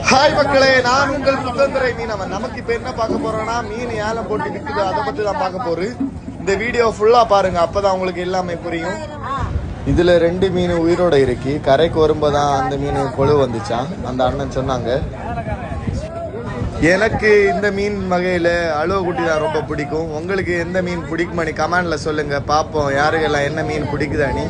Hi மக்களே, நான் உங்கள் சுதந்திர மீனவன். நமக்கு இப்ப என்ன பார்க்க போறோம்னா, மீன் ஏலம் போட்டு விற்குது, அதை பத்தி தான் பார்க்க போறோம். இந்த வீடியோ ஃபுல்லா பாருங்க, அப்பதான் உங்களுக்கு எல்லாமே புரியும். இதுல 2 மீன் உயிரோட இருக்கு. கரைக்கு வரும்போதான் அந்த மீன் கொழு வந்துச்சான். அந்த அண்ணன் சொன்னாங்க. எனக்கு இந்த மீன் வகையில அழுவ குட்டி தான் ரொம்ப பிடிக்கும். உங்களுக்கு எந்த மீன் பிடிக்குமானி கமெண்ட்ல சொல்லுங்க, பாப்போம் யாருக்கெல்லாம் என்ன மீன் பிடிக்குதானி.